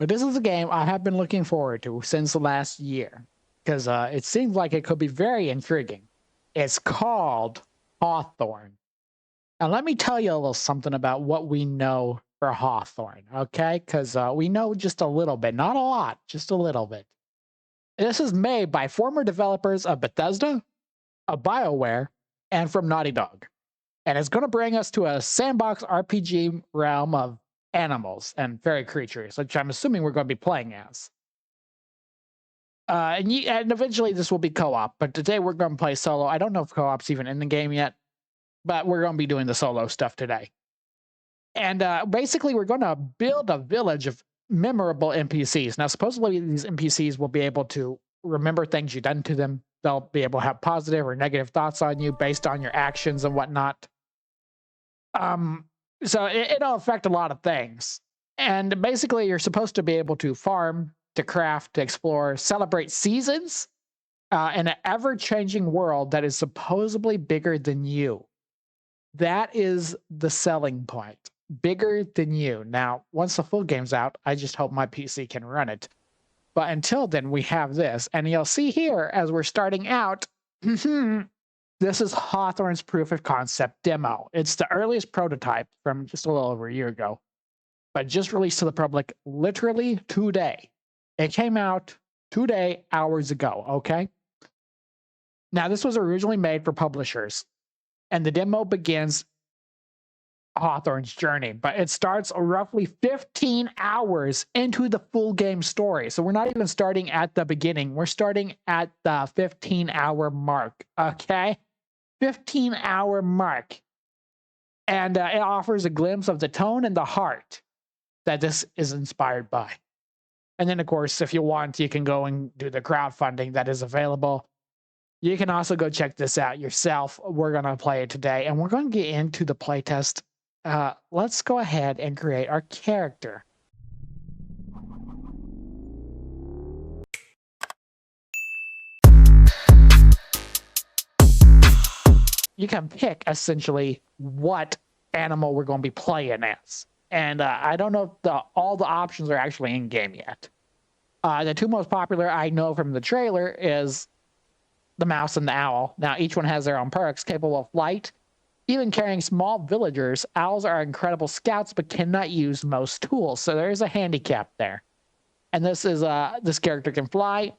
But this is a game I have been looking forward to since the last year because it seems like it could be very intriguing. It's called Hawthorn. And let me tell you a little something about what we know for Hawthorn, okay? Because we know just a little bit, not a lot, just a little bit. This is made by former developers of Bethesda, of BioWare, and from Naughty Dog. And it's going to bring us to a sandbox RPG realm of animals and fairy creatures, which I'm assuming we're going to be playing as. And eventually this will be co-op, but today we're going to play solo. I don't know if co-op's even in the game yet, but we're going to be doing the solo stuff today. And basically we're going to build a village of memorable NPCs. Now, supposedly these NPCs will be able to remember things you've done to them. They'll be able to have positive or negative thoughts on you based on your actions and whatnot. So it'll affect a lot of things. And basically you're supposed to be able to farm, to craft, to explore, celebrate seasons in an ever-changing world that is supposedly bigger than you. That is the selling point. Bigger than you. Now, once the full game's out, I just hope my PC can run it. But until then, we have this. And you'll see here, as we're starting out, this is Hawthorn's proof of concept demo. It's the earliest prototype from just a little over a year ago, but just released to the public literally today. It came out today, hours ago, okay? Now, this was originally made for publishers, and the demo begins Hawthorn's journey, but it starts roughly 15 hours into the full game story. So we're not even starting at the beginning. We're starting at the 15-hour mark, okay? 15-hour mark. And it offers a glimpse of the tone and the heart that this is inspired by. And then, of course, if you want, you can go and do the crowdfunding that is available. You can also go check this out yourself. We're going to play it today, and we're going to get into the playtest. Let's go ahead and create our character. You can pick, essentially, what animal we're going to be playing as. And I don't know if all the options are actually in-game yet. The two most popular I know from the trailer is the mouse and the owl. Now, each one has their own perks, capable of flight, even carrying small villagers. Owls are incredible scouts, but cannot use most tools, so there is a handicap there. And this character can fly,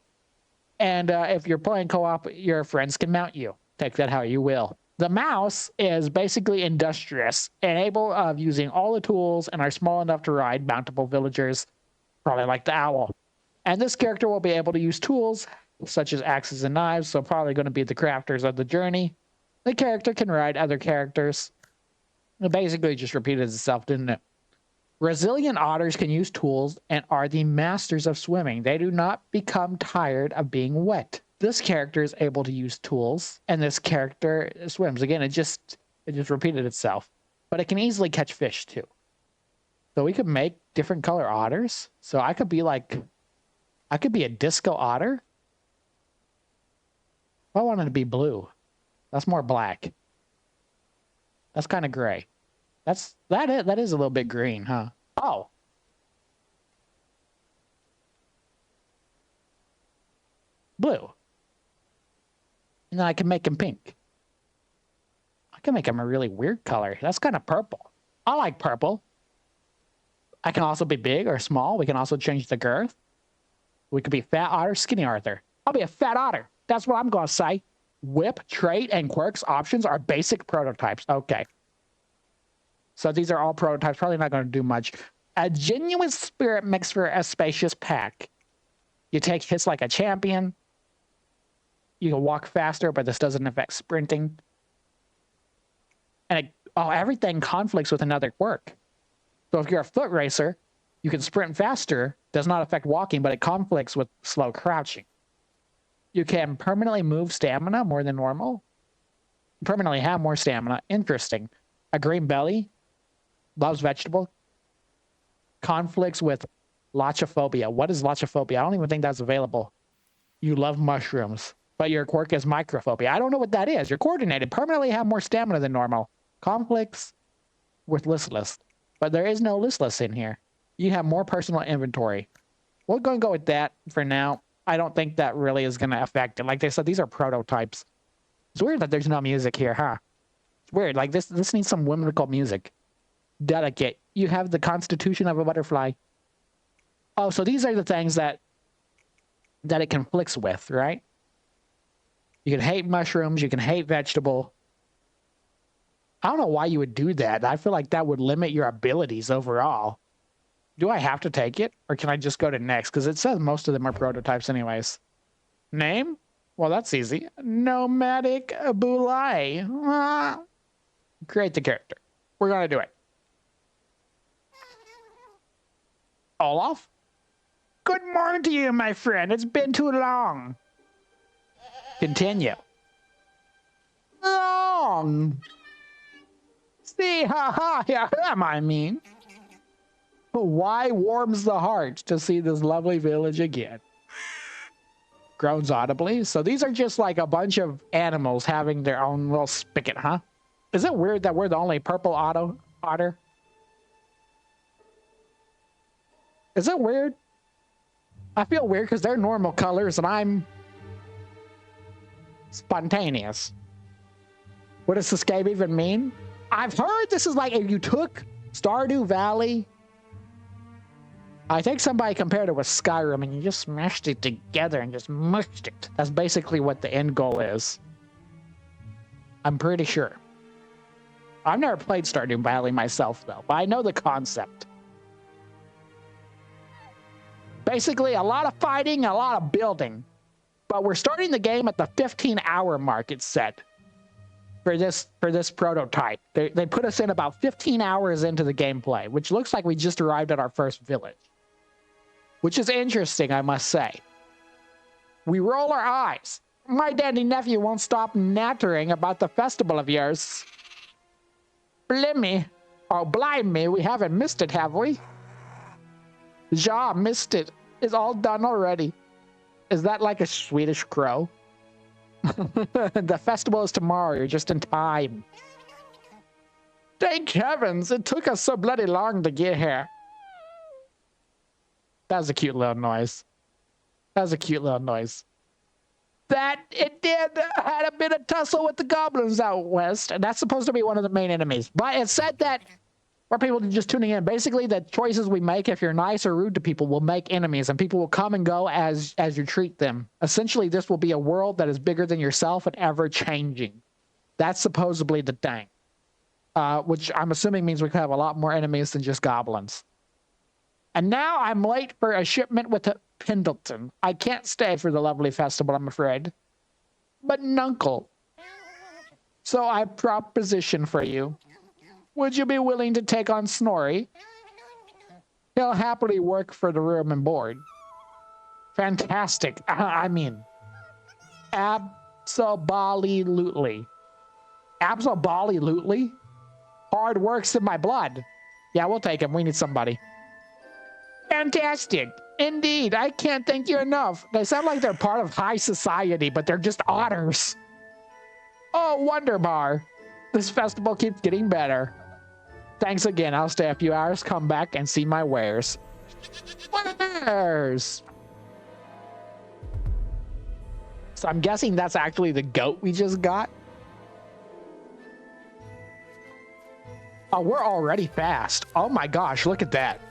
and if you're playing co-op, your friends can mount you. Take that how you will. The mouse is basically industrious and able of using all the tools and are small enough to ride mountable villagers, probably like the owl. And this character will be able to use tools such as axes and knives, so probably going to be the crafters of the journey. The character can ride other characters. It basically just repeated itself, didn't it? Resilient otters can use tools and are the masters of swimming. They do not become tired of being wet. This character is able to use tools, and this character swims. Again, it just repeated itself. But it can easily catch fish, too. So we could make different color otters. So I could be a disco otter. I wanted to be blue. That's more black. That's kind of gray. That is a little bit green, huh? Oh. Blue. And then I can make him pink. I can make him a really weird color. That's kind of purple. I like purple. I can also be big or small. We can also change the girth. We could be fat otter, skinny otter. I'll be a fat otter. That's what I'm going to say. Whip, trait, and quirks options are basic prototypes. Okay. So these are all prototypes. Probably not going to do much. A genuine spirit mix for a spacious pack. You take hits like a champion. You can walk faster, but this doesn't affect sprinting. And everything conflicts with another quirk. So if you're a foot racer, you can sprint faster. Does not affect walking, but it conflicts with slow crouching. You can permanently move stamina more than normal. Permanently have more stamina. Interesting. A green belly. Loves vegetable. Conflicts with lochophobia. What is lochophobia? I don't even think that's available. You love mushrooms, but your quirk is microphobia. I don't know what that is. You're coordinated. Permanently have more stamina than normal. Conflicts with listless. But there is no listless in here. You have more personal inventory. We're going to go with that for now. I don't think that really is going to affect it. Like they said, these are prototypes. It's weird that there's no music here, huh? It's weird. Like this needs some whimsical music. Delicate. You have the constitution of a butterfly. Oh, so these are the things that it conflicts with, right? You can hate mushrooms. You can hate vegetable. I don't know why you would do that. I feel like that would limit your abilities overall. Do I have to take it? Or can I just go to next? Because it says most of them are prototypes anyways. Name? Well, that's easy. Nomadic Bule. Create the character. We're going to do it. Olaf? Good morning to you, my friend. It's been too long. Continue. Long. See, ha, here am, I mean. Why warms the heart to see this lovely village again? Groans audibly. So these are just like a bunch of animals having their own little spigot, huh? Is it weird that we're the only purple otter? Is it weird? I feel weird because they're normal colors and I'm spontaneous. What does this game even mean? I've heard this is like if you took Stardew Valley. I think somebody compared it with Skyrim and you just smashed it together and just mushed it. That's basically what the end goal is. I'm pretty sure. I've never played Stardew Valley myself though, but I know the concept. Basically, a lot of fighting, a lot of building. But we're starting the game at the 15-hour mark, it said. For this prototype. They put us in about 15 hours into the gameplay, which looks like we just arrived at our first village. Which is interesting, I must say. We roll our eyes. My dandy nephew won't stop nattering about the festival of yours. Blimey. Oh, blimey, we haven't missed it, have we? Ja, missed it. It's all done already. Is that like a Swedish crow? The festival is tomorrow. You're just in time. Thank heavens, it took us so bloody long to get here. That was a cute little noise. That was a cute little noise. That it did had a bit of tussle with the goblins out west, and that's supposed to be one of the main enemies. But it said that for people just tuning in, basically the choices we make, if you're nice or rude to people, will make enemies, and people will come and go as you treat them. Essentially, this will be a world that is bigger than yourself and ever changing. That's supposedly the thing. Which I'm assuming means we could have a lot more enemies than just goblins. And now I'm late for a shipment with Pendleton. I can't stay for the lovely festival, I'm afraid. But Nuncle. So I proposition for you. Would you be willing to take on Snorri? He'll happily work for the room and board. Fantastic. I mean, absolutely. Absolutely? Hard work's in my blood. Yeah, we'll take him. We need somebody. Fantastic. Indeed, I can't thank you enough. They sound like they're part of high society, but they're just otters. Oh, wonderbar. This festival keeps getting better. Thanks again. I'll stay a few hours, come back, and see my wares. Wares! So I'm guessing that's actually the goat we just got. Oh, we're already fast. Oh my gosh, look at that.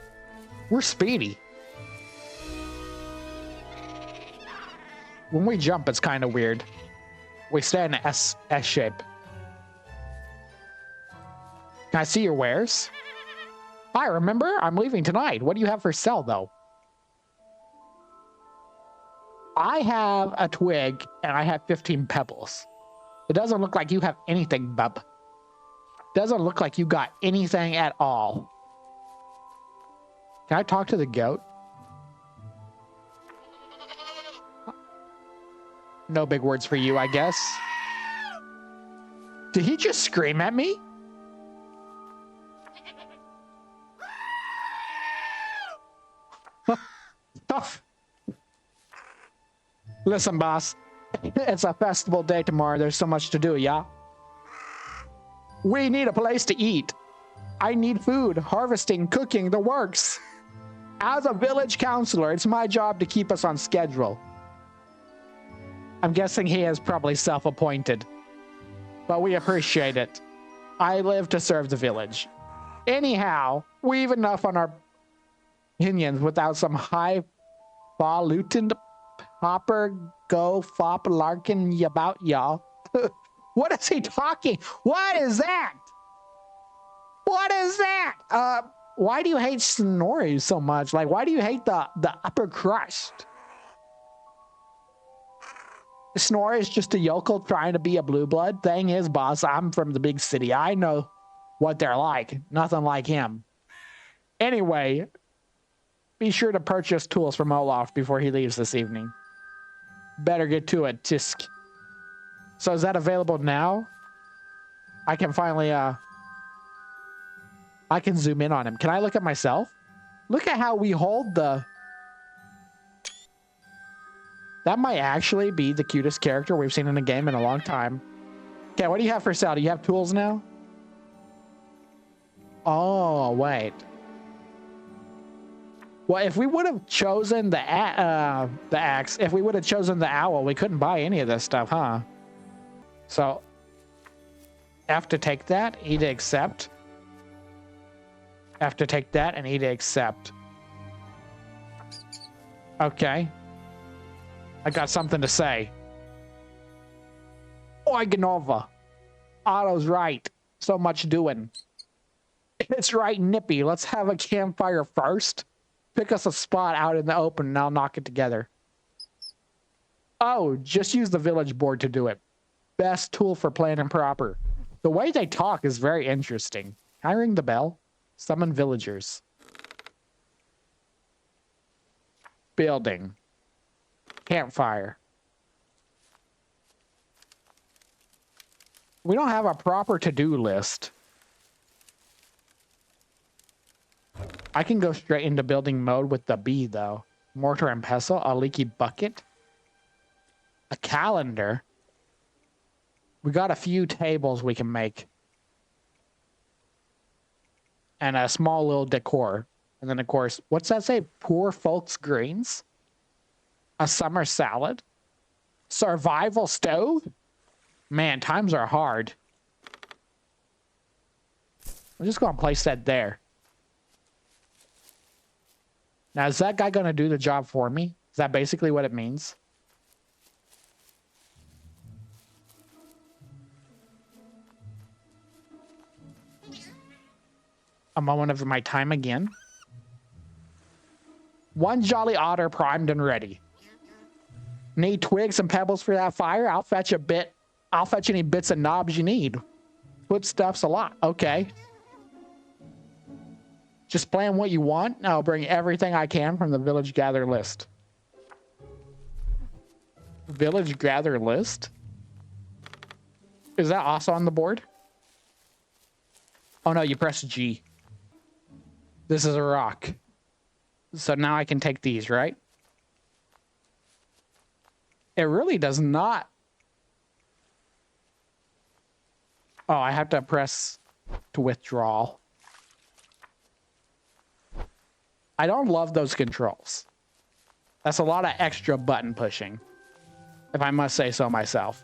We're speedy. When we jump, it's kind of weird. We stay in an S shape. Can I see your wares? Hi, remember? I'm leaving tonight. What do you have for sale, though? I have a twig, and I have 15 pebbles. It doesn't look like you have anything, bub. Doesn't look like you got anything at all. Can I talk to the goat? No big words for you, I guess. Did he just scream at me? Listen, boss. It's a festival day tomorrow. There's so much to do, yeah? We need a place to eat. I need food, harvesting, cooking, the works. As a village counselor, it's my job to keep us on schedule. I'm guessing he is probably self-appointed, but we appreciate it. I live to serve the village. Anyhow, we've enough on our opinions without some highfalutin popper go fop larkin about y'all. What is he talking? What is that? What is that? Why do you hate Snorri so much? Like, why do you hate the upper crust? Snorri is just a yokel trying to be a blue blood. Thing is, boss, I'm from the big city. I know what they're like. Nothing like him. Anyway, be sure to purchase tools from Olaf before he leaves this evening. Better get to it, Tisk. So is that available now? I can finally, I can zoom in on him. Can I look at myself? Look at how we hold the... That might actually be the cutest character we've seen in a game in a long time. Okay, what do you have for sale? Do you have tools now? Oh, wait. Well, if we would have chosen the axe, if we would have chosen the owl, we couldn't buy any of this stuff, huh? So, F to take that, E to accept. F to take that, and E to accept. Okay. I got something to say. Oiganova. Otto's right. So much doing. It's right, Nippy. Let's have a campfire first. Pick us a spot out in the open and I'll knock it together. Oh, just use the village board to do it. Best tool for planning proper. The way they talk is very interesting. Can I ring the bell? Summon villagers. Building. Campfire. We don't have a proper to-do list. I can go straight into building mode with the B, though. Mortar and pestle, a leaky bucket, a calendar. We got a few tables we can make. And a small little decor. And then, of course, what's that say? Poor folks' greens? A summer salad? Survival stove? Man, times are hard. I'm just going to place that there. Now, is that guy going to do the job for me? Is that basically what it means? A moment of my time again. One jolly otter primed and ready. Need twigs and pebbles for that fire? I'll fetch a bit. I'll fetch any bits and knobs you need. Footstuffs a lot. Okay. Just plan what you want. I'll bring everything I can from the village gather list. Village gather list? Is that also on the board? Oh no, you press G. This is a rock. So now I can take these, right? It really does not. Oh, I have to press to withdraw. I don't love those controls. That's a lot of extra button pushing, if I must say so myself.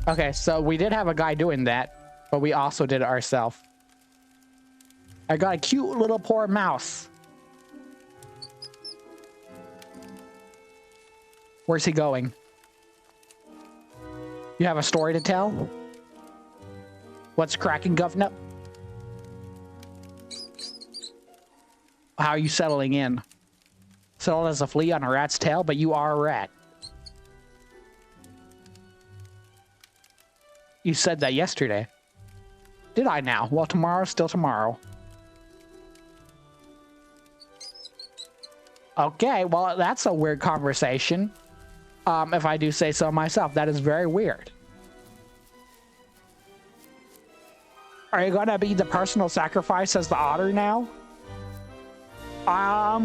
Okay, so we did have a guy doing that, but we also did it ourselves. I got a cute little poor mouse. Where's he going? You have a story to tell? What's cracking, governor? How are you settling in? Settled as a flea on a rat's tail, but you are a rat. You said that yesterday. Did I now? Well, tomorrow's still tomorrow. Okay, well, that's a weird conversation. If I do say so myself, that is very weird. Are you gonna be the personal sacrifice as the otter now? I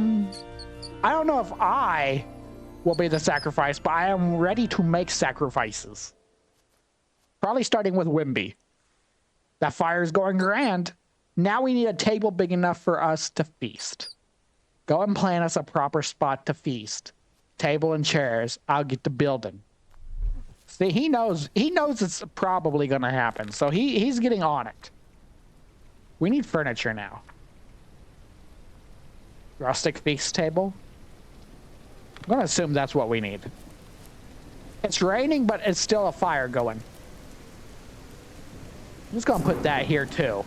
don't know if I will be the sacrifice, but I am ready to make sacrifices. Probably starting with Wimby. That fire's going grand. Now we need a table big enough for us to feast. Go and plan us a proper spot to feast. Table and chairs. I'll get to building. See, he knows it's probably gonna happen, so he's getting on it. We need furniture now. Rustic feast table. I'm gonna assume that's what we need. It's raining, but it's still a fire going. I'm just gonna put that here too.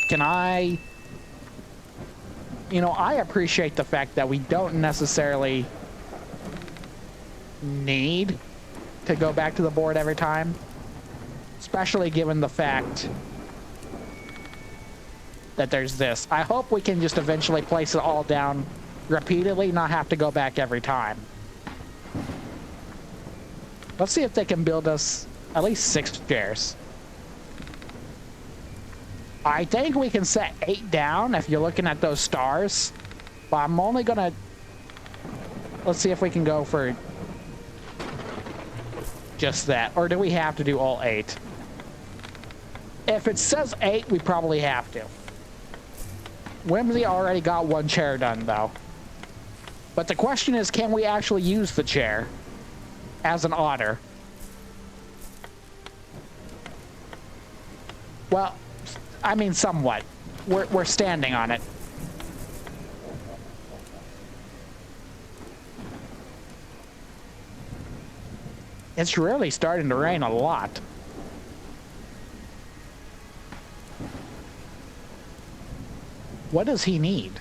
Can I... You know, I appreciate the fact that we don't necessarily need to go back to the board every time. Especially given the fact that there's this. I hope we can just eventually place it all down repeatedly, not have to go back every time. Let's see if they can build us at least 6 chairs. I think we can set 8 down if you're looking at those stars. But I'm only gonna... Let's see if we can go for just that. Or do we have to do all 8? If it says 8, we probably have to. Whimsy already got 1 chair done, though. But the question is, can we actually use the chair as an otter? Well, I mean, somewhat. We're standing on it. It's really starting to rain a lot. What does he need?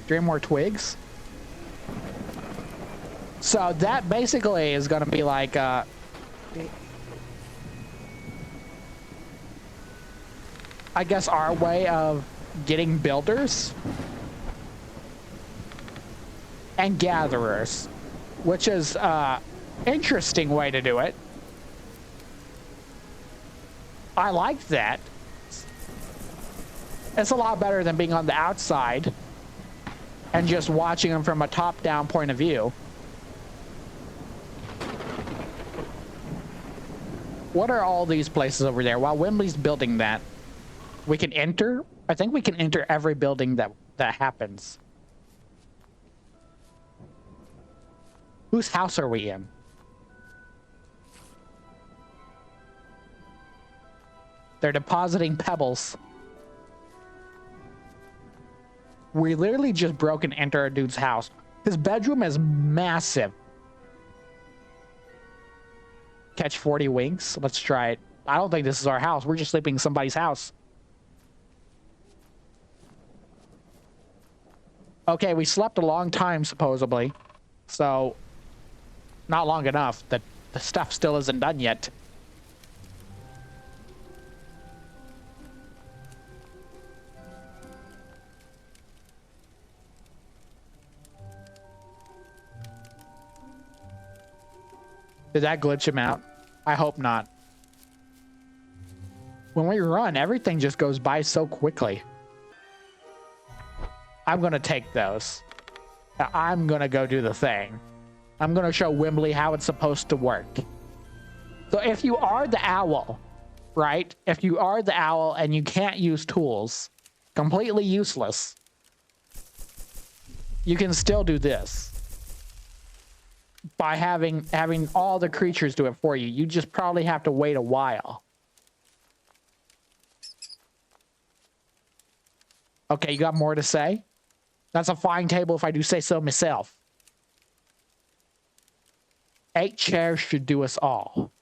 3 more twigs? So that basically is going to be like... I guess our way of getting builders and gatherers, which is interesting way to do it. I like that. It's a lot better than being on the outside and just watching them from a top-down point of view. What are all these places over there? While Wimbley's building that, we can enter. I think we can enter every building that happens. Whose house are we in? They're depositing pebbles. We literally just broke and entered a dude's house. His bedroom is massive. Catch 40 winks. Let's try it. I don't think this is our house. We're just sleeping in somebody's house. Okay, we slept a long time, supposedly. So, not long enough. The stuff still isn't done yet. Did that glitch him out? I hope not. When we run, everything just goes by so quickly. I'm going to take those. I'm going to go do the thing. I'm going to show Wimbley how it's supposed to work. So if you are the owl, right? If you are the owl and you can't use tools, completely useless, you can still do this. By having all the creatures do it for you. You just probably have to wait a while. Okay, you got more to say? That's a fine table if I do say so myself. 8 chairs should do us all.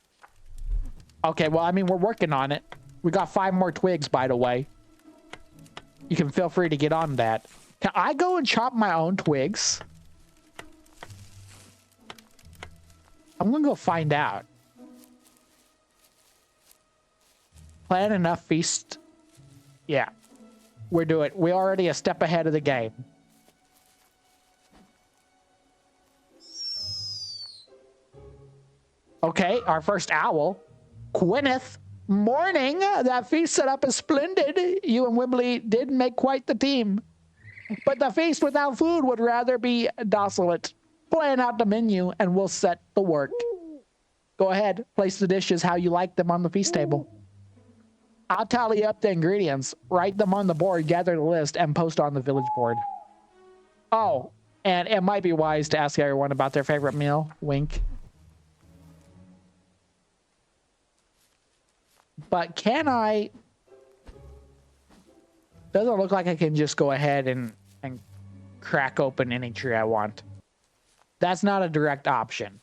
Okay, well, I mean, we're working on it. We got 5 more twigs, by the way. You can feel free to get on that. Can I go and chop my own twigs? I'm gonna go find out. Plan enough feast. Yeah. We're already a step ahead of the game. Okay, our first owl. Gwyneth. Morning. That feast setup is splendid. You and Wimbley did make quite the team. But the feast without food would rather be desolate. Plan out the menu and we'll set the work. Go ahead, place the dishes how you like them on the feast table. I'll tally up the ingredients, write them on the board, gather the list, and post on the village board. Oh, and it might be wise to ask everyone about their favorite meal. Wink. But can I... Doesn't look like I can just go ahead and crack open any tree I want. That's not a direct option.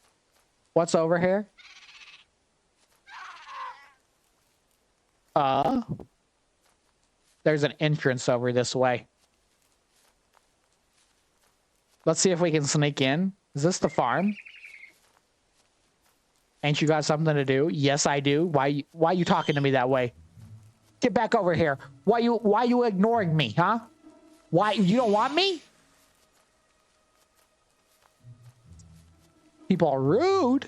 What's over here? There's an entrance over this way. Let's see if we can sneak in. Is this the farm? Ain't you got something to do? Yes, I do. Why you talking to me that way? Get back over here. Why you ignoring me, huh? Why you don't want me? People are rude.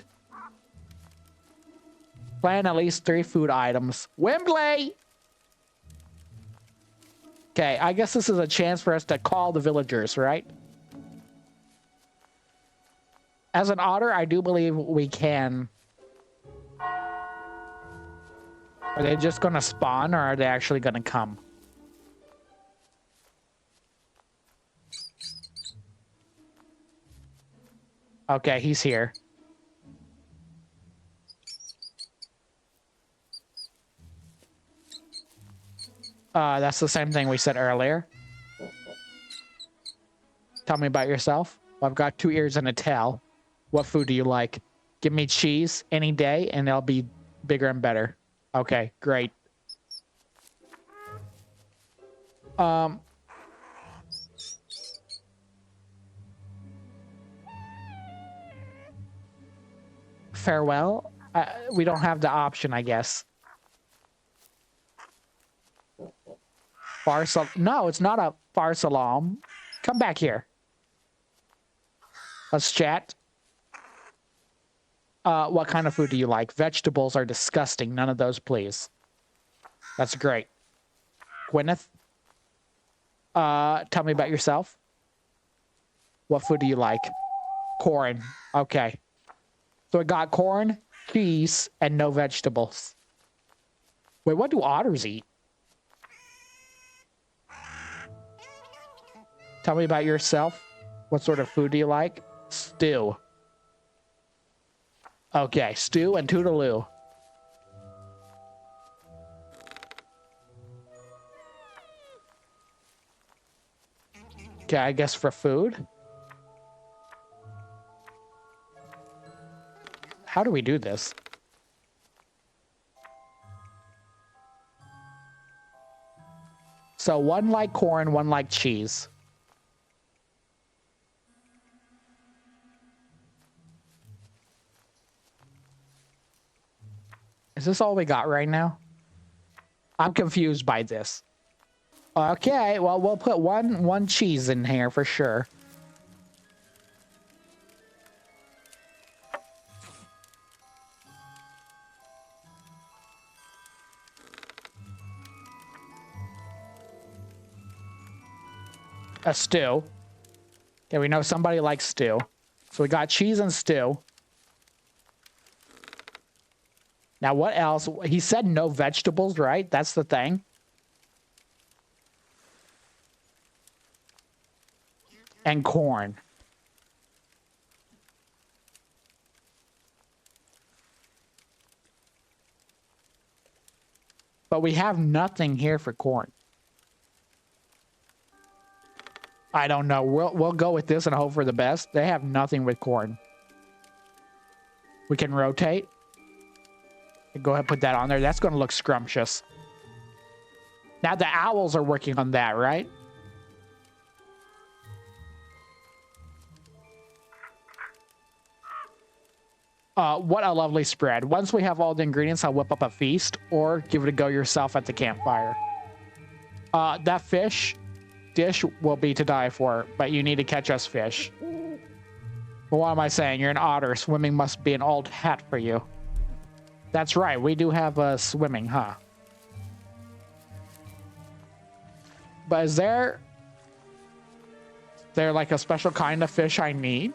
Plan at least 3 food items. Wembley! Okay, I guess this is a chance for us to call the villagers, right? As an otter, I do believe we can. Are they just gonna spawn, or are they actually gonna come? Okay, he's here. That's the same thing we said earlier. Tell me about yourself. Well, I've got 2 ears and a tail. What food do you like? Give me cheese any day, and it'll be bigger and better. Okay, great. Farewell? We don't have the option, I guess. No, it's not a farce alarm. Come back here. Let's chat. What kind of food do you like? Vegetables are disgusting. None of those, please. That's great. Gwyneth? Tell me about yourself. What food do you like? Corn. Okay. So I got corn, cheese, and no vegetables. Wait, what do otters eat? Tell me about yourself. What sort of food do you like? Stew. Okay, stew and toodaloo. Okay, I guess for food. How do we do this? So 1 like corn, 1 like cheese. Is this all we got right now? I'm confused by this. Okay, well, we'll put one cheese in here for sure. A stew. Okay, we know somebody likes stew. So we got cheese and stew. Now, what else? He said no vegetables, right? That's the thing. And corn. But we have nothing here for corn. I don't know. We'll go with this and hope for the best. They have nothing with corn. We can rotate. Go ahead and put that on there. That's going to look scrumptious. Now the owls are working on that, right? What a lovely spread. Once we have all the ingredients, I'll whip up a feast or give it a go yourself at the campfire. That fish dish will be to die for, but you need to catch us fish. But what am I saying? You're an otter. Swimming must be an old hat for you. That's right. We do have swimming, huh? But is there like a special kind of fish I need?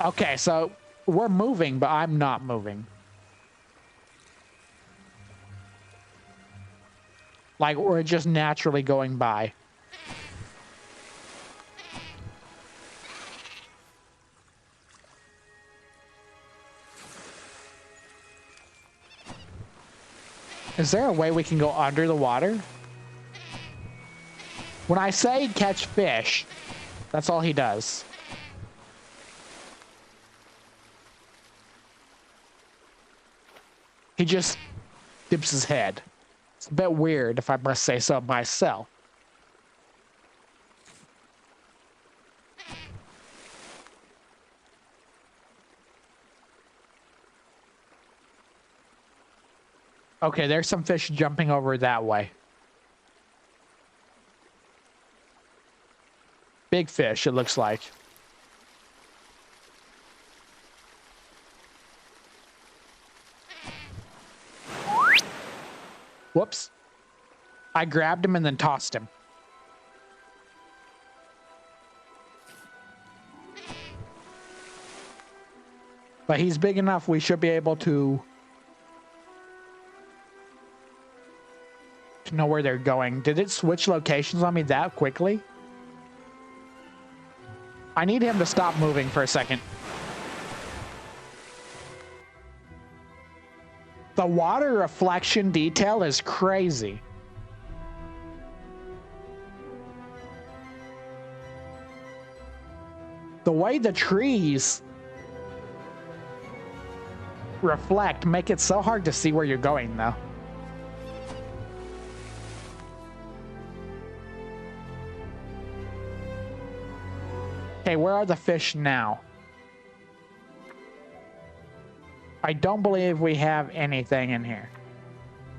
Okay, so we're moving, but I'm not moving. Like, we're just naturally going by. Is there a way we can go under the water? When I say catch fish, that's all he does. He just dips his head. It's a bit weird, if I must say so myself. Okay, there's some fish jumping over that way. Big fish, it looks like. Whoops. I grabbed him and then tossed him. But he's big enough, we should be able to know where they're going. Did it switch locations on me that quickly? I need him to stop moving for a second. The water reflection detail is crazy. The way the trees reflect make it so hard to see where you're going, though. Okay, where are the fish now? I don't believe we have anything in here.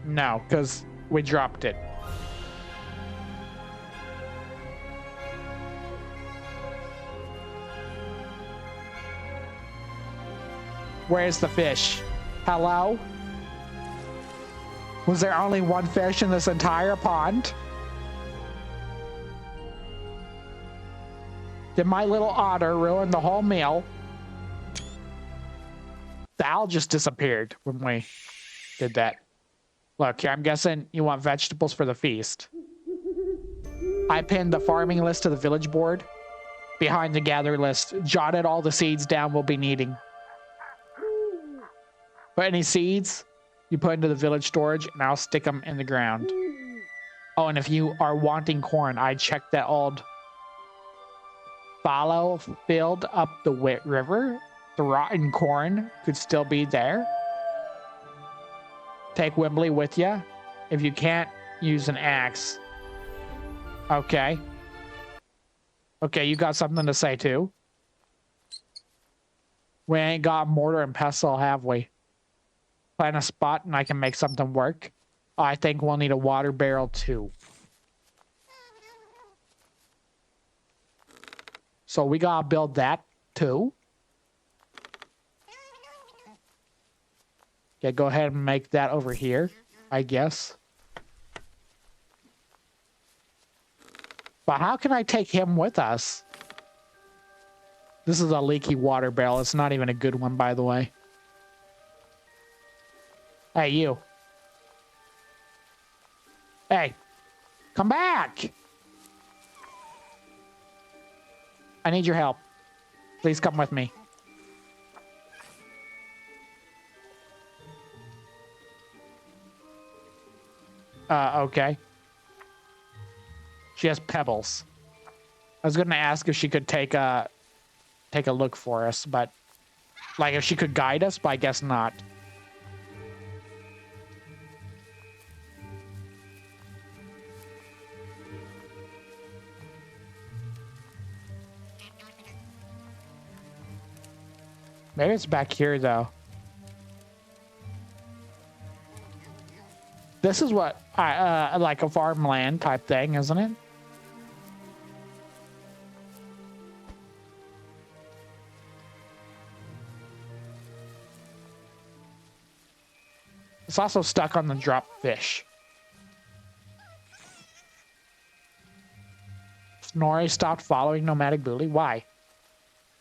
No, because we dropped it. Where's the fish? Hello? Was there only one fish in this entire pond? Did my little otter ruin the whole meal? The owl just disappeared when we did that. Look, I'm guessing you want vegetables for the feast. I pinned the farming list to the village board. Behind the gather list, jotted all the seeds down we'll be needing. Put any seeds you put into the village storage, and I'll stick them in the ground. Oh, and if you are wanting corn, I checked that old fallow field up the river. The rotten corn could still be there. Take Wimbley with you. If you can't, use an axe. Okay. Okay, you got something to say too? We ain't got mortar and pestle, have we? Find a spot and I can make something work. I think we'll need a water barrel too. So we gotta build that too. Yeah, go ahead and make that over here, I guess. But how can I take him with us? This is a leaky water barrel. It's not even a good one, by the way. Hey, you. Hey, come back. I need your help. Please come with me. Okay. She has pebbles. I was gonna ask if she could take a look for us, but like if she could guide us, but I guess not. Maybe it's back here though. This is what I like a farmland type thing, isn't it? It's also stuck on the drop fish. Snorri stopped following Nomadic Bule. Why?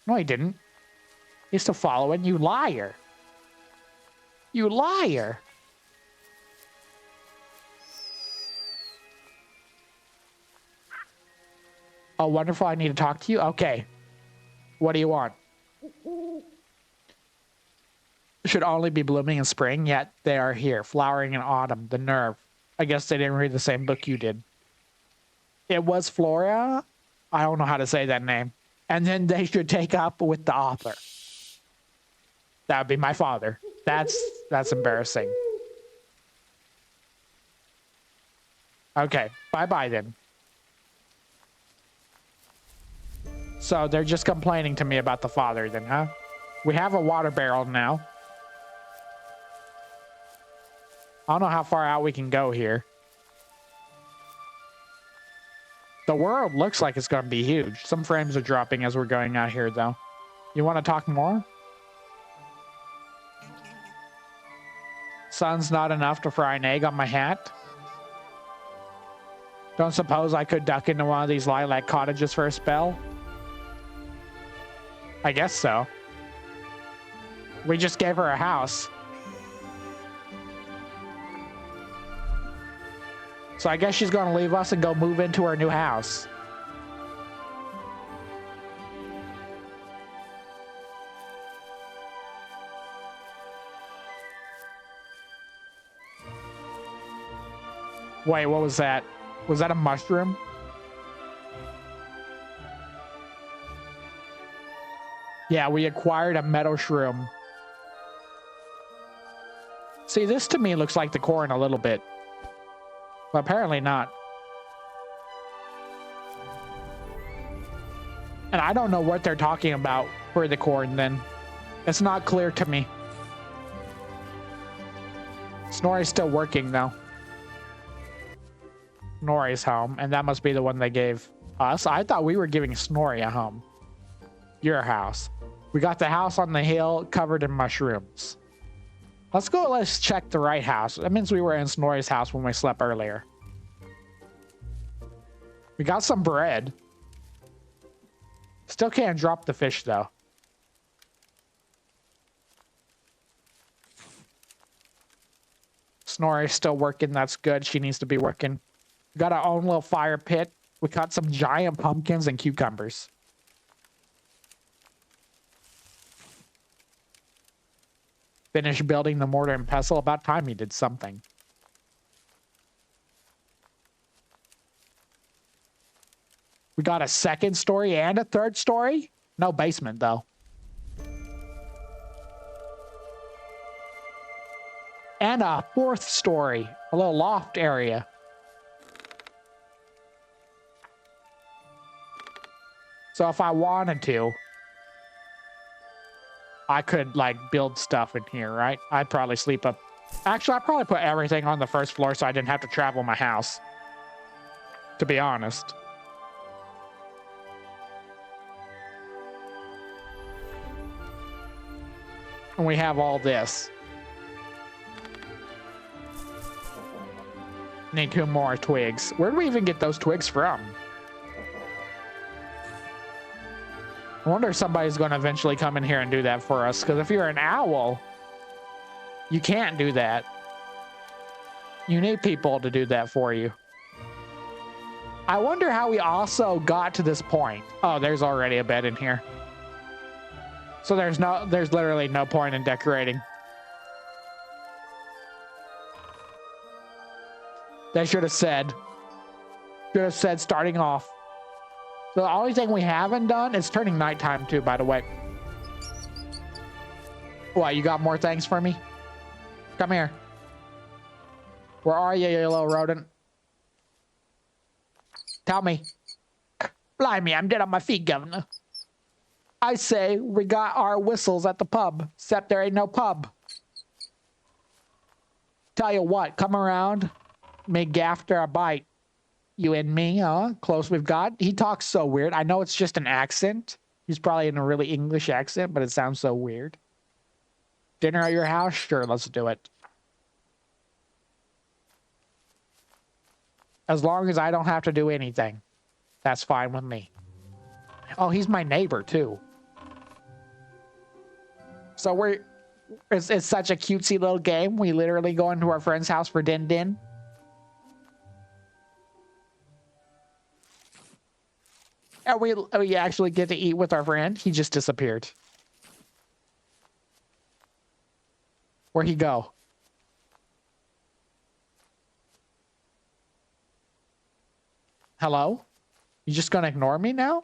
No, he didn't. He's still following you, liar. You liar. Oh, wonderful. I need to talk to you. Okay. What do you want? Should only be blooming in spring, yet they are here, flowering in autumn. The nerve. I guess they didn't read the same book you did. It was Flora. I don't know how to say that name. And then they should take up with the author. That would be my father. That's embarrassing. Okay, bye-bye then. So they're just complaining to me about the father then, huh? We have a water barrel now. I don't know how far out we can go here. The world looks like it's going to be huge. Some frames are dropping as we're going out here, though. You want to talk more? Sun's not enough to fry an egg on my hat. Don't suppose I could duck into one of these lilac cottages for a spell? I guess so. We just gave her a house. So I guess she's going to leave us and go move into her new house. Wait, what was that? Was that a mushroom? Yeah, we acquired a meadow shroom. See, this to me looks like the corn a little bit. But apparently not. And I don't know what they're talking about for the corn then. It's not clear to me. Snorri's still working though. Snorri's home, and that must be the one they gave us. I thought we were giving Snorri a home. Your house. We got the house on the hill covered in mushrooms. Let's check the right house. That means we were in Snorri's house when we slept earlier. We got some bread. Still can't drop the fish though. Snorri's still working. That's good. She needs to be working. We got our own little fire pit. We caught some giant pumpkins and cucumbers. Finished building the mortar and pestle. About time he did something. We got a second story and a third story. No basement though. And a fourth story. A little loft area. So if I wanted to, I could like build stuff in here, right? I'd probably sleep up. Actually, I'd probably put everything on the first floor so I didn't have to travel my house. To be honest. And we have all this. Need 2 more twigs. Where do we even get those twigs from? I wonder if somebody's going to eventually come in here and do that for us. Because if you're an owl, you can't do that. You need people to do that for you. I wonder how we also got to this point. Oh, there's already a bed in here. So there's literally no point in decorating. They should have said starting off. The only thing we haven't done is turning nighttime too, by the way. What, you got more things for me? Come here. Where are you, you little rodent? Tell me. Blimey, I'm dead on my feet, Governor. I say we got our whistles at the pub, except there ain't no pub. Tell you what, come around, make after a bite. You and me, huh? Close we've got. He talks so weird. I know it's just an accent. He's probably in a really English accent, but it sounds so weird. Dinner at your house? Sure, let's do it. As long as I don't have to do anything, that's fine with me. Oh, he's my neighbor, too. So it's such a cutesy little game. We literally go into our friend's house for din din. And we actually get to eat with our friend. He just disappeared. Where'd he go? Hello? You just gonna ignore me now?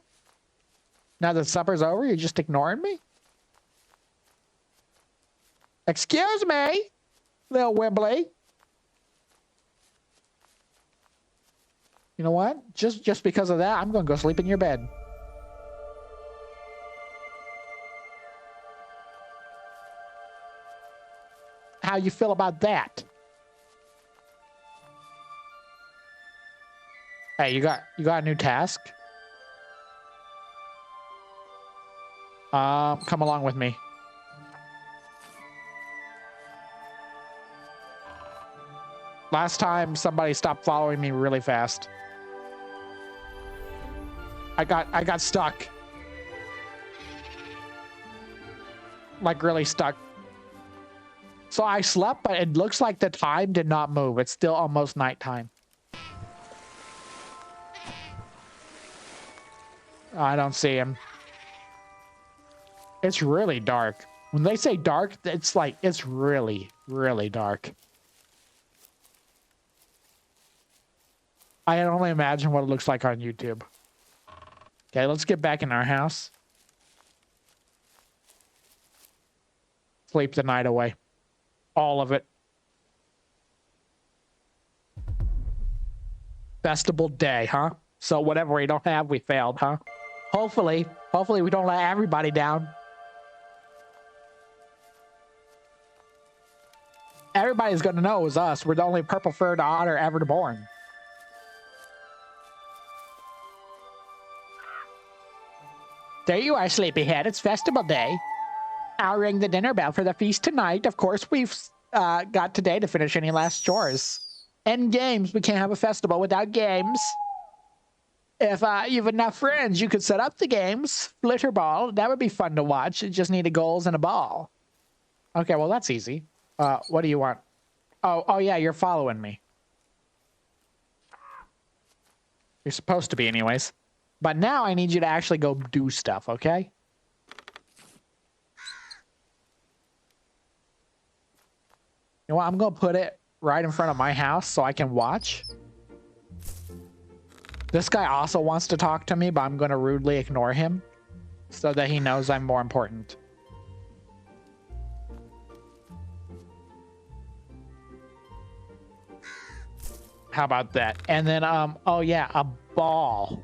Now that supper's over, you're just ignoring me? Excuse me, little Wibbly. You know what? Just because of that, I'm gonna go sleep in your bed. How you feel about that? Hey, you got a new task? Come along with me. Last time somebody stopped following me really fast. I got stuck. Like really stuck. So I slept, but it looks like the time did not move. It's still almost nighttime. I don't see him. It's really dark. When they say dark, it's like, it's really, really dark. I can only imagine what it looks like on YouTube. Okay, let's get back in our house. Sleep the night away. All of it. Festival day, huh? So whatever we don't have, we failed, huh? Hopefully we don't let everybody down. Everybody's gonna know it was us. We're the only purple-furred otter ever born. There you are, sleepyhead. It's festival day. I'll ring the dinner bell for the feast tonight. Of course, we've got today to finish any last chores. And games. We can't have a festival without games. If you have enough friends, you could set up the games. Flitterball. That would be fun to watch. You just need goals and a ball. Okay, well, that's easy. What do you want? Oh, yeah, you're following me. You're supposed to be anyways. But now I need you to actually go do stuff, okay? You know what? I'm going to put it right in front of my house so I can watch. This guy also wants to talk to me, but I'm going to rudely ignore him so that he knows I'm more important. How about that? And then, oh yeah, a ball.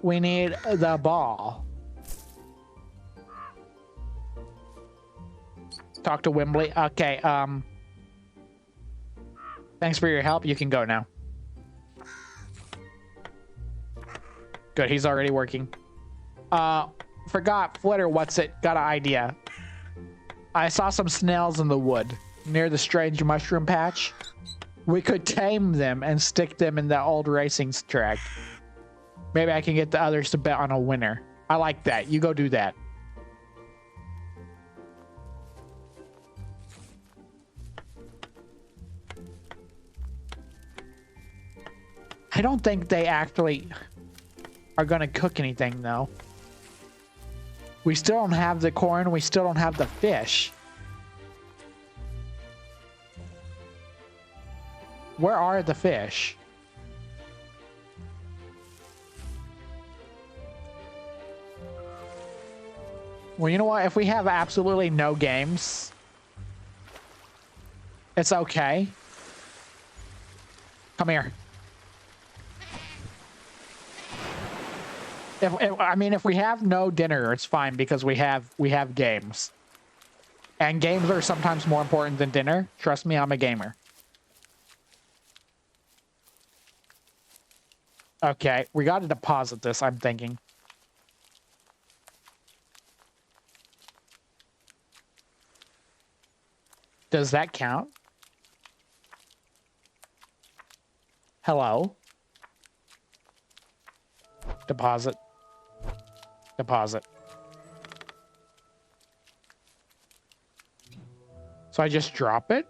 We need the ball. Talk to Wembley. Okay, thanks for your help. You can go now. Good, he's already working. Forgot, Flitter, what's it? Got an idea. I saw some snails in the wood near the strange mushroom patch. We could tame them and stick them in the old racing track. Maybe I can get the others to bet on a winner. I like that. You go do that. I don't think they actually are going to cook anything, though. We still don't have the corn. We still don't have the fish. Where are the fish? Well, you know what? If we have absolutely no games, it's okay. Come here. I mean, if we have no dinner, it's fine because we have games. And games are sometimes more important than dinner. Trust me, I'm a gamer. Okay, we got to deposit this, I'm thinking. Does that count? Hello? Deposit. Deposit. So I just drop it?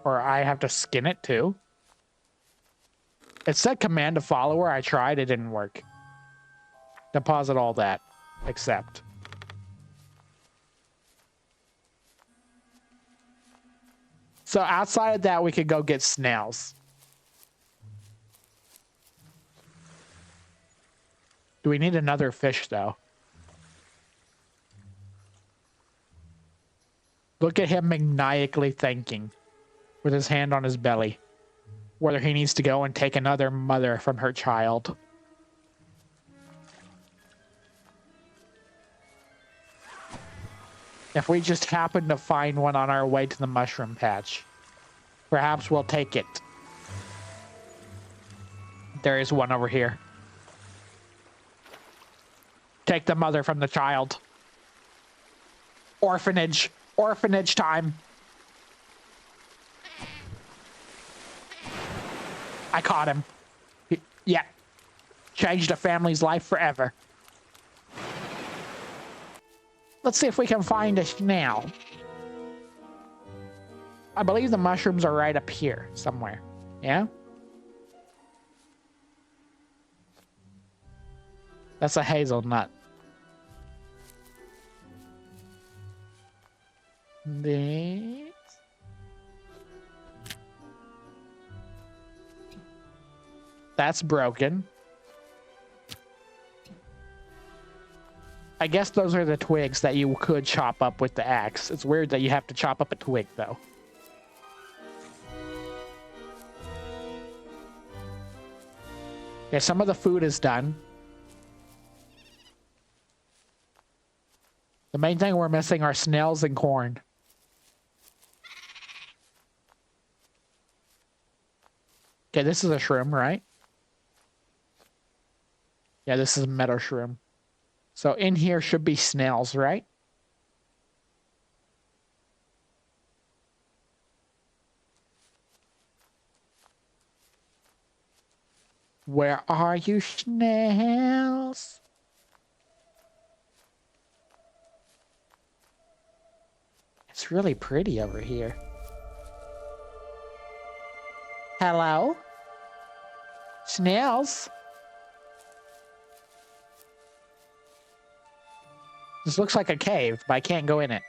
Or I have to skin it too? It said command to follower. I tried, it didn't work. Deposit all that. Accept. So outside of that, we could go get snails. Do we need another fish, though? Look at him maniacally thinking with his hand on his belly whether he needs to go and take another mother from her child. If we just happen to find one on our way to the mushroom patch, perhaps we'll take it. There is one over here. Take the mother from the child. Orphanage. Orphanage time. I caught him. Yeah. Changed a family's life forever. Let's see if we can find a snail. I believe the mushrooms are right up here somewhere. Yeah? That's a hazelnut. These. That's broken. I guess those are the twigs that you could chop up with the axe. It's weird that you have to chop up a twig, though. Okay, some of the food is done. The main thing we're missing are snails and corn. Okay, this is a shroom, right? Yeah, this is a meadow shroom. So in here should be snails, right? Where are you, snails? It's really pretty over here. Hello? Snails? This looks like a cave, but I can't go in it.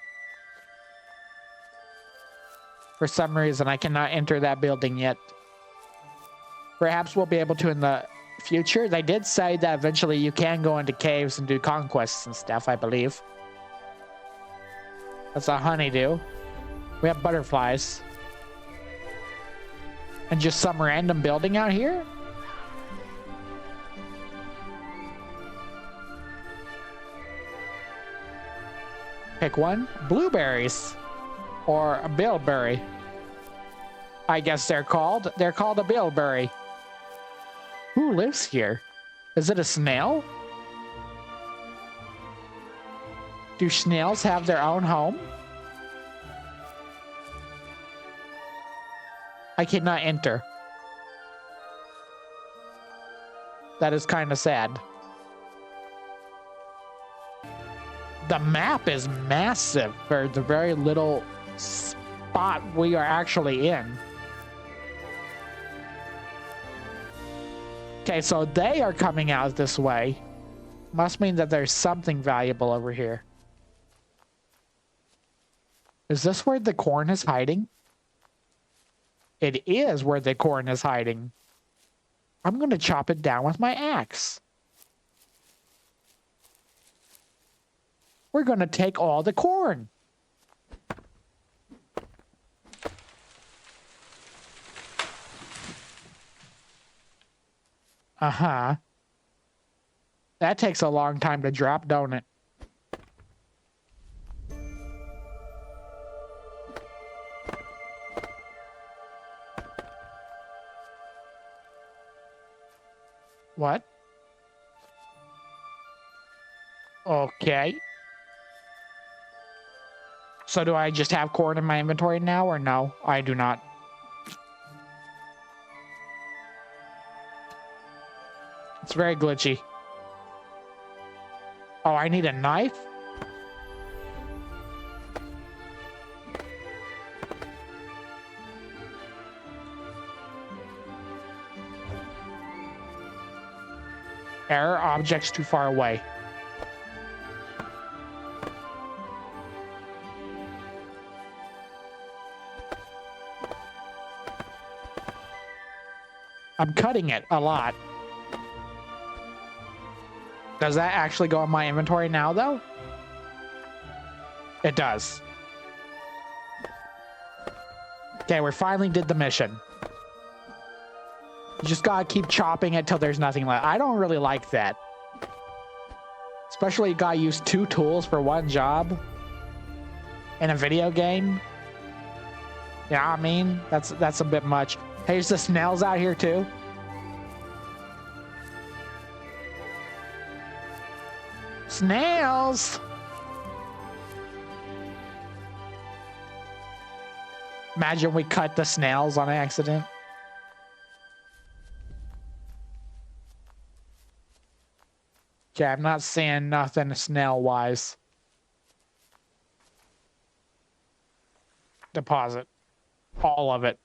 For some reason, I cannot enter that building yet. Perhaps we'll be able to in the future. They did say that eventually you can go into caves and do conquests and stuff, I believe. That's a honeydew. We have butterflies. And just some random building out here? Pick one. Blueberries. Or a bilberry. I guess they're called. They're called a bilberry. Who lives here? Is it a snail? Do snails have their own home? I cannot enter. That is kind of sad. The map is massive for the very little spot we are actually in. Okay, so they are coming out this way. Must mean that there's something valuable over here. Is this where the corn is hiding? It is where the corn is hiding. I'm going to chop it down with my axe. We're going to take all the corn. Uh-huh. That takes a long time to drop, don't it? What? Okay. So do I just have corn in my inventory now, or no? I do not. It's very glitchy. Oh, I need a knife? Error, objects too far away. I'm cutting it a lot. Does that actually go in my inventory now, though? It does. Okay, we finally did the mission. You just gotta keep chopping it till there's nothing left. I don't really like that. Especially you gotta use 2 tools for 1 job in a video game. You know what I mean? That's a bit much. Hey, there's the snails out here too. Snails! Imagine we cut the snails on accident. Okay, I'm not seeing nothing snail-wise. Deposit. All of it.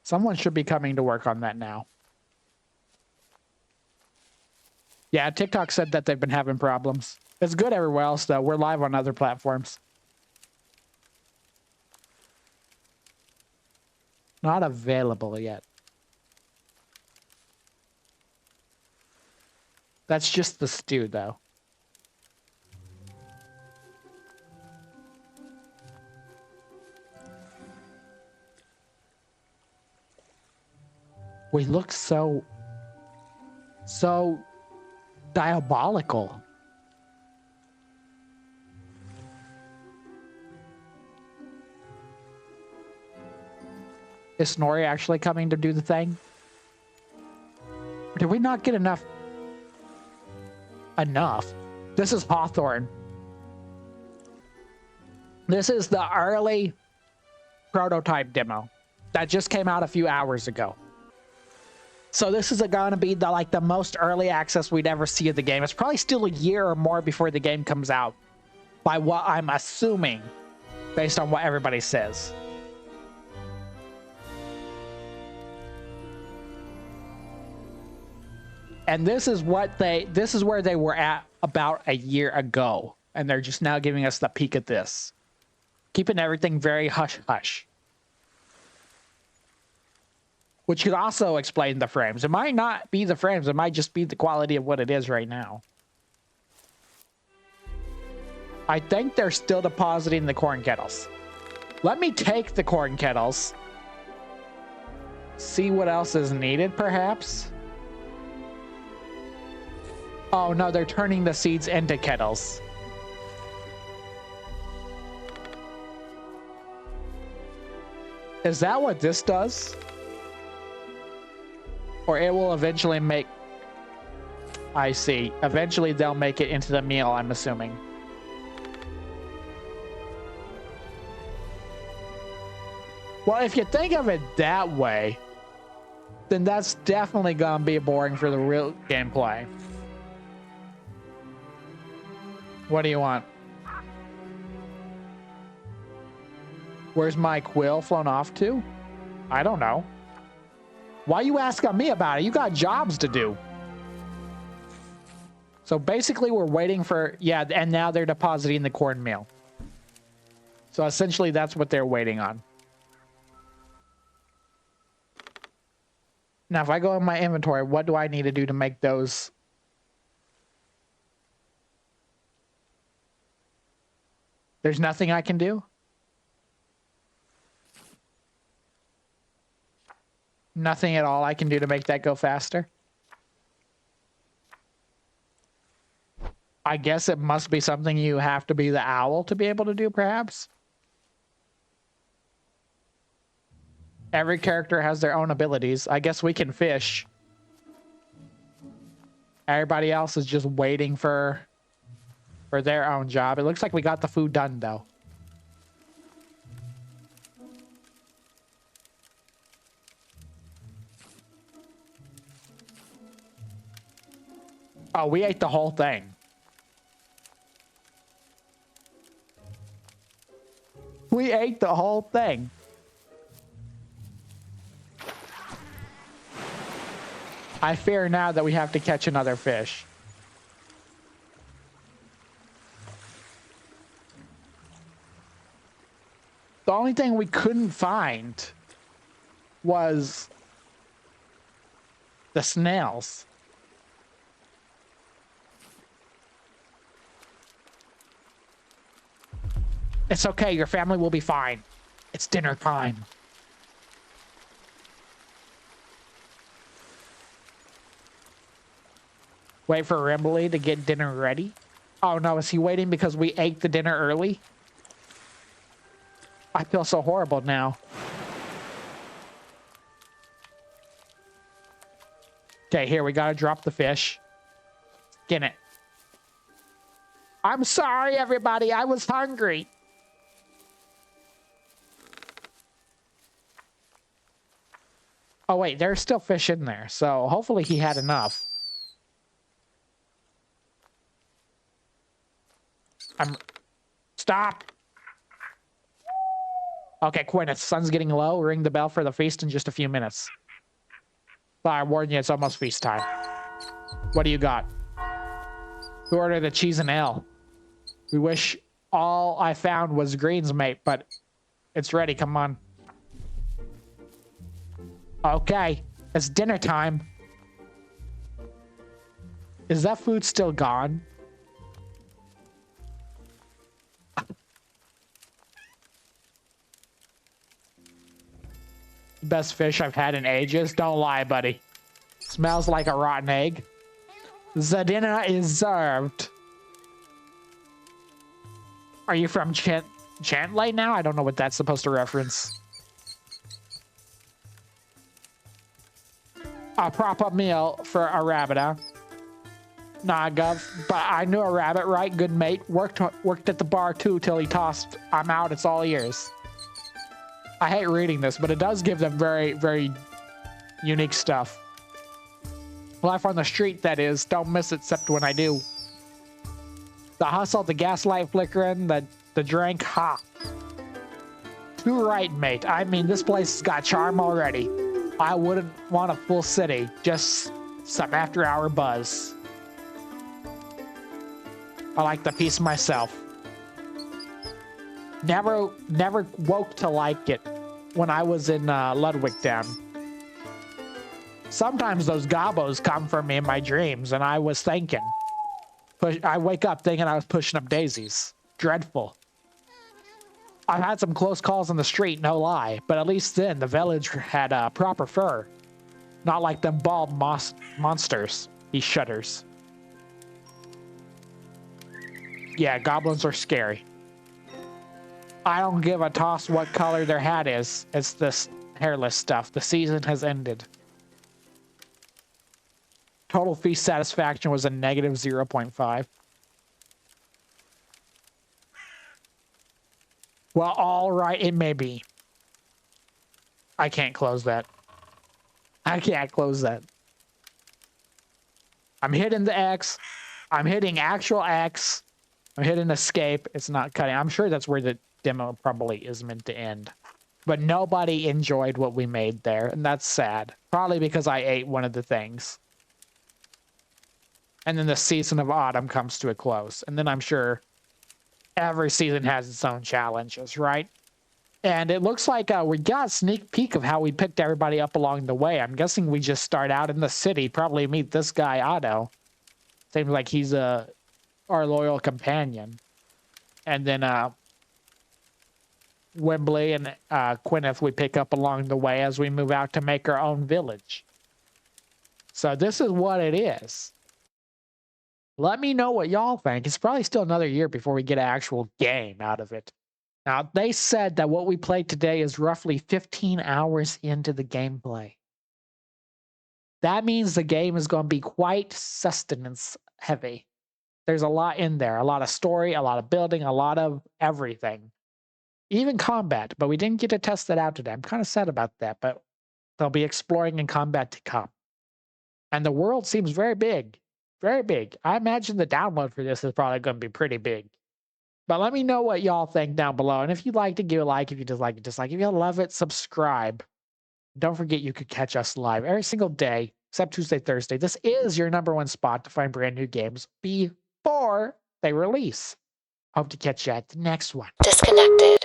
Someone should be coming to work on that now. Yeah, TikTok said that they've been having problems. It's good everywhere else, though. We're live on other platforms. Not available yet. That's just the stew, though. We look so diabolical. Is Snorri actually coming to do the thing? Or did we not get enough? This is HAWTHRON. This is the early prototype demo that just came out a few hours ago. So this is going to be the most early access we'd ever see of the game. It's probably still a year or more before the game comes out, by what I'm assuming, based on what everybody says. And this is where they were at about a year ago, and they're just now giving us the peek at this, keeping everything very hush hush. Which could also explain the frames. It might not be the frames. It might just be the quality of what it is right now. I think they're still depositing the corn kettles. Let me take the corn kettles. See what else is needed, perhaps? Oh, no, they're turning the seeds into kettles. Is that what this does? Or it will eventually make... I see. Eventually they'll make it into the meal, I'm assuming. Well, if you think of it that way, then that's definitely gonna be boring for the real gameplay. What do you want? Where's my quill flown off to? I don't know. Why you asking me about it? You got jobs to do. So basically we're waiting for... Yeah, and now they're depositing the cornmeal. So essentially that's what they're waiting on. Now if I go in my inventory, what do I need to do to make those... There's nothing I can do? Nothing at all I can do to make that go faster? I guess it must be something you have to be the owl to be able to do, perhaps? Every character has their own abilities. I guess we can fish. Everybody else is just waiting for their own job. It looks like we got the food done, though. Oh, we ate the whole thing. We ate the whole thing. I fear now that we have to catch another fish. The only thing we couldn't find was the snails. It's okay, your family will be fine. It's dinner time. Wait for Rimbley to get dinner ready? Oh no, is he waiting because we ate the dinner early? I feel so horrible now. Okay, here, we gotta drop the fish. Skin it. I'm sorry, everybody, I was hungry. Oh wait, there's still fish in there, so hopefully he had enough. Stop! Okay, Quinn, the sun's getting low. Ring the bell for the feast in just a few minutes. But I warn you, it's almost feast time. What do you got? Who ordered the cheese and ale? We wish all I found was greens, mate, but it's ready. Come on. Okay, it's dinner time. Is that food still gone? Best fish I've had in ages. Don't lie, buddy. Smells like a rotten egg. The dinner is served. Are you from Chantley now? I don't know what that's supposed to reference. A proper meal for a rabbit, huh? Nah, Gov, but I knew a rabbit, right? Good mate. Worked at the bar too till he tossed. I'm out, it's all ears. I hate reading this, but it does give them very, very unique stuff. Life on the street, that is. Don't miss it, except when I do. The hustle, the gaslight flickering, the drink, ha. Too right, mate. I mean, this place has got charm already. I wouldn't want a full city, just some after-hour buzz. I like the peace myself. Never woke to like it when I was in Ludwigtown. Sometimes those gobos come for me in my dreams, and I was thinking. I wake up thinking I was pushing up daisies. Dreadful. I've had some close calls on the street, no lie, but at least then the village had proper fur. Not like them bald monsters. He shudders. Yeah, goblins are scary. I don't give a toss what color their hat is. It's this hairless stuff. The season has ended. Total feast satisfaction was a negative 0.5. Well, all right, it may be. I can't close that. I can't close that. I'm hitting the X. I'm hitting actual X. I'm hitting escape. It's not cutting. I'm sure that's where the demo probably is meant to end. But nobody enjoyed what we made there, and that's sad. Probably because I ate one of the things. And then the season of autumn comes to a close. And then I'm sure every season has its own challenges, right? And it looks like we got a sneak peek of how we picked everybody up along the way. I'm guessing we just start out in the city, probably meet this guy, Otto. Seems like he's our loyal companion. And then Wembley and Gwyneth we pick up along the way as we move out to make our own village. So this is what it is. Let me know what y'all think. It's probably still another year before we get an actual game out of it. Now, they said that what we played today is roughly 15 hours into the gameplay. That means the game is going to be quite sustenance heavy. There's a lot in there, a lot of story, a lot of building, a lot of everything. Even combat, but we didn't get to test that out today. I'm kind of sad about that, but they'll be exploring in combat to come. And the world seems very big. Very big. I imagine the download for this is probably going to be pretty big. But let me know what y'all think down below. And if you'd like to give a like, if you dislike it, dislike. If you love it, subscribe. Don't forget you could catch us live every single day, except Tuesday, Thursday. This is your #1 spot to find brand new games before they release. Hope to catch you at the next one. Disconnected.